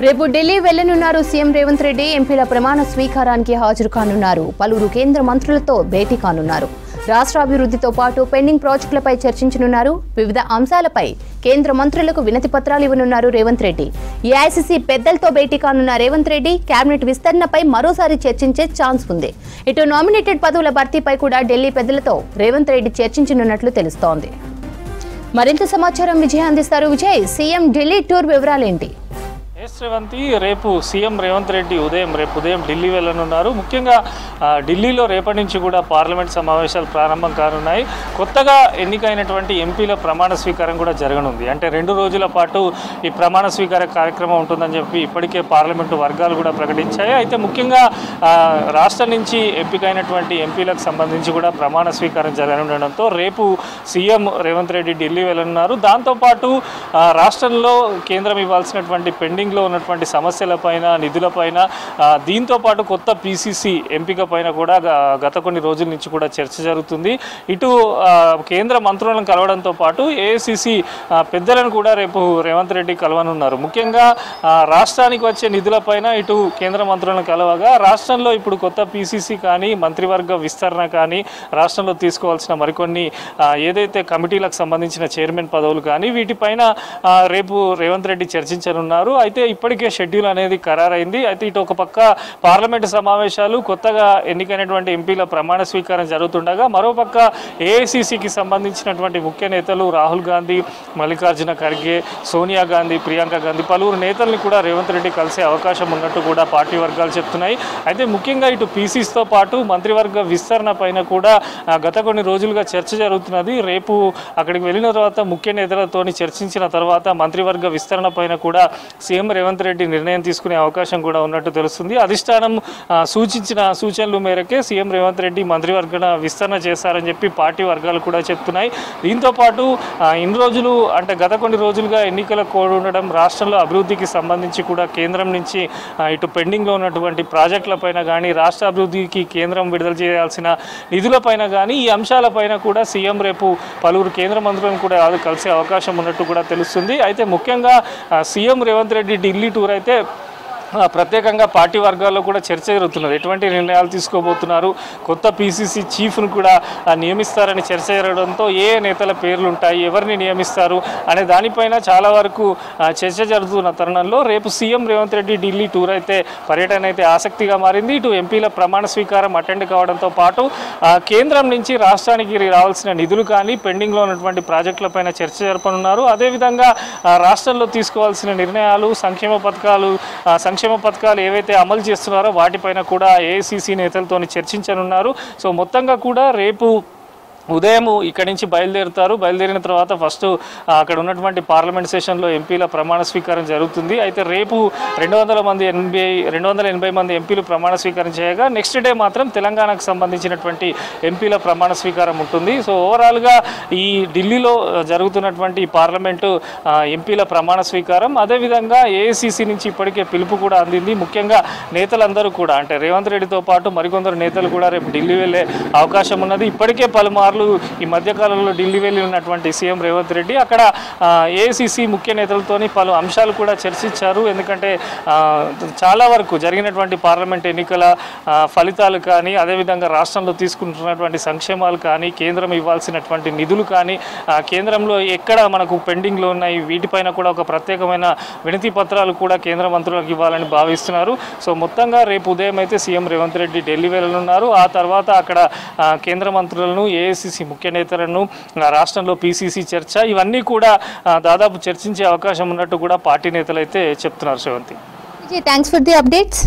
రేపు ఢిల్లీ వెళ్లనున్నారు సీఎం రేవంత్ రెడ్డి. ఎంపీల ప్రమాణ స్వీకారానికి హాజరు కానున్నారు. పలువురు కేంద్ర మంత్రులతో భేటీ కానున్నారు. రాష్ట్ర అభివృద్ధితో పాటు పెండింగ్ ప్రాజెక్టులపై చర్చించనున్నారు. వివిధ అంశాలపై కేంద్ర మంత్రులకు వినతి పత్రాలు ఇవ్వనున్నారు రేవంత్ రెడ్డి. ఏఐసీసీ పెద్దలతో భేటీ కానున్న రేవంత్ రెడ్డి కేబినెట్ విస్తరణపై మరోసారి చర్చించే ఛాన్స్ ఉంది. ఇటు నామినేటెడ్ పదవుల భర్తీపై కూడా ఢిల్లీ పెద్దలతో రేవంత్ రెడ్డి చర్చించనున్నట్లు తెలుస్తోంది. మరింత సమాచారం విజయ్ అందిస్తారు. విజయ్, సీఎం ఢిల్లీ టూర్ వివరాలేంటి? శ్రవంతి, రేపు సీఎం రేవంత్ రెడ్డి రేపు ఉదయం ఢిల్లీ వెళ్ళనున్నారు. ముఖ్యంగా ఢిల్లీలో రేపటి నుంచి కూడా పార్లమెంట్ సమావేశాలు ప్రారంభం కానున్నాయి. కొత్తగా ఎన్నికైనటువంటి ఎంపీల ప్రమాణ స్వీకారం కూడా జరగనుంది. అంటే 2 రోజుల పాటు ఈ ప్రమాణ స్వీకార కార్యక్రమం ఉంటుందని చెప్పి ఇప్పటికే పార్లమెంటు వర్గాలు కూడా ప్రకటించాయి. అయితే ముఖ్యంగా రాష్ట్రం నుంచి ఎంపికైనటువంటి ఎంపీలకు సంబంధించి కూడా ప్రమాణ స్వీకారం జరగనుండడంతో రేపు సీఎం రేవంత్ రెడ్డి ఢిల్లీ వెళ్ళనున్నారు. దాంతోపాటు రాష్ట్రంలో కేంద్రం ఇవ్వాల్సినటువంటి పెండింగ్లో ఉన్నటువంటి సమస్యలపైన, నిధులపైన, దీంతోపాటు కొత్త పీసీసీ ఎంపిక పైన కూడా గత కొన్ని రోజుల నుంచి కూడా చర్చ జరుగుతుంది. ఇటు కేంద్ర మంత్రులను కలవడంతో పాటు ఏఐసీసీ పెద్దలను కూడా రేపు రేవంత్ రెడ్డి కలవనున్నారు. ముఖ్యంగా రాష్ట్రానికి వచ్చే నిధులపైన ఇటు కేంద్ర మంత్రులను కలవగా రాష్ట్రంలో ఇప్పుడు కొత్త పీసీసీ కానీ, మంత్రివర్గ విస్తరణ కానీ, రాష్ట్రంలో తీసుకోవాల్సిన మరికొన్ని ఏదైతే కమిటీలకు సంబంధించిన చైర్మన్ పదవులు కానీ వీటిపైన రేపు రేవంత్ రెడ్డి చర్చించనున్నారు. అయితే ఇప్పటికే షెడ్యూల్ అనేది ఖరారైంది. అయితే ఇటు ఒక పక్క పార్లమెంటు సమావేశాలు, కొత్తగా ఎన్నికైనటువంటి ఎంపీల ప్రమాణ స్వీకారం జరుగుతుండగా మరోపక్క ఏఐసీసీకి సంబంధించినటువంటి ముఖ్య నేతలు రాహుల్ గాంధీ, మల్లికార్జున ఖర్గే, సోనియా గాంధీ, ప్రియాంక గాంధీ పలువురు నేతల్ని కూడా రేవంత్ రెడ్డి కలిసే అవకాశం ఉన్నట్టు కూడా పార్టీ వర్గాలు చెప్తున్నాయి. అయితే ముఖ్యంగా ఇటు పీసీసీతో పాటు మంత్రివర్గ విస్తరణ పైన కూడా గత కొన్ని రోజులుగా చర్చ జరుగుతున్నది. రేపు అక్కడికి వెళ్ళిన తర్వాత ముఖ్య నేతలతో చర్చించిన తర్వాత మంత్రివర్గ విస్తరణ పైన కూడా సీఎం రేవంత్ రెడ్డి నిర్ణయం తీసుకునే అవకాశం కూడా ఉన్నట్టు తెలుస్తుంది. అధిష్టానం సూచించిన సూచనల మేరకే సీఎం రేవంత్ రెడ్డి మంత్రివర్గ విస్తరణ చేశారని చెప్పి పార్టీ వర్గాలు కూడా చెప్తున్నాయి. దీంతోపాటు ఇన్ని రోజులు అంటే గత కొన్ని రోజులుగా ఎన్నికల కోడ్ ఉండడం, రాష్ట్రంలో అభివృద్ధికి సంబంధించి కూడా కేంద్రం నుంచి ఇటు పెండింగ్లో ఉన్నటువంటి ప్రాజెక్టులపైన కానీ, రాష్ట్ర అభివృద్ధికి కేంద్రం విడుదల చేయాల్సిన నిధులపైన కానీ ఈ అంశాలపైన కూడా సీఎం రేపు పలువురు కేంద్ర మంత్రులను కూడా కలిసే అవకాశం ఉన్నట్టు కూడా తెలుస్తుంది. అయితే ముఖ్యంగా సీఎం రేవంత్ రెడ్డి ఢిల్లీ టూర్ అయితే ప్రత్యేకంగా పార్టీ వర్గాల్లో కూడా చర్చ జరుగుతున్నది. ఎటువంటి నిర్ణయాలు తీసుకోబోతున్నారు, కొత్త పీసీసీ చీఫ్ను కూడా నియమిస్తారని చర్చ జరగడంతో ఏ నేతల పేర్లు ఉంటాయి, ఎవరిని నియమిస్తారు అనే దానిపైన చాలా వరకు చర్చ జరుగుతున్న తరుణంలో రేపు సీఎం రేవంత్ రెడ్డి ఢిల్లీ టూర్ అయితే పర్యటన అయితే ఆసక్తిగా మారింది. ఇటు ఎంపీల ప్రమాణ స్వీకారం అటెండ్ కావడంతో పాటు కేంద్రం నుంచి రాష్ట్రానికి రావాల్సిన నిధులు కానీ, పెండింగ్లో ఉన్నటువంటి ప్రాజెక్టులపైన చర్చ జరపనున్నారు. అదేవిధంగా రాష్ట్రంలో తీసుకోవాల్సిన నిర్ణయాలు, సంక్షేమ పథకాలు ఏవైతే అమలు చేస్తున్నారో వాటిపైన కూడా ఏఐసీసీ నేతలతో చర్చించనున్నారు. సో మొత్తంగా కూడా రేపు ఉదయం ఇక్కడి నుంచి బయలుదేరుతారు. బయలుదేరిన తర్వాత ఫస్ట్ అక్కడ ఉన్నటువంటి పార్లమెంట్ సెషన్లో ఎంపీల ప్రమాణ స్వీకారం జరుగుతుంది. అయితే రేపు 280 మంది ఎంపీలు ప్రమాణ స్వీకారం చేయగా నెక్స్ట్ డే మాత్రం తెలంగాణకు సంబంధించినటువంటి ఎంపీల ప్రమాణ స్వీకారం ఉంటుంది. సో ఓవరాల్గా ఈ ఢిల్లీలో జరుగుతున్నటువంటి పార్లమెంటు ఎంపీల ప్రమాణ స్వీకారం, అదేవిధంగా ఏఐసీసీ నుంచి ఇప్పటికే పిలుపు కూడా అందింది. ముఖ్యంగా నేతలందరూ కూడా అంటే రేవంత్ రెడ్డితో పాటు మరికొందరు నేతలు కూడా రేపు ఢిల్లీ వెళ్ళే అవకాశం ఉన్నది. ఇప్పటికే పలుమార్లు ఈ మధ్యకాలంలో ఢిల్లీ వెళ్ళి ఉన్నటువంటి సీఎం రేవంత్ రెడ్డి అక్కడ ఏఐసీసీ ముఖ్య నేతలతోని పలు అంశాలు కూడా చర్చించారు. ఎందుకంటే చాలా వరకు జరిగినటువంటి పార్లమెంట్ ఎన్నికల ఫలితాలు కానీ, అదేవిధంగా రాష్ట్రంలో తీసుకుంటున్నటువంటి సంక్షేమాలు కానీ, కేంద్రం ఇవ్వాల్సినటువంటి నిధులు కానీ, కేంద్రంలో ఎక్కడ మనకు పెండింగ్లో ఉన్నాయి వీటిపైన కూడా ఒక ప్రత్యేకమైన వినతి పత్రాలు కూడా కేంద్ర మంత్రులకు ఇవ్వాలని భావిస్తున్నారు. సో మొత్తంగా రేపు ఉదయం అయితే సీఎం రేవంత్ రెడ్డి ఢిల్లీ వెళ్ళనున్నారు. ఆ తర్వాత అక్కడ కేంద్ర మంత్రులను, ఏఐసీసీ ముఖ్య నేతలను, రాష్ట్రంలో పీసీసీ చర్చ ఇవన్నీ కూడా దాదాపు చర్చించే అవకాశం ఉన్నట్టు కూడా పార్టీ నేతలు అయితే చెప్తున్నారు. Sravanthi, thanks for the updates.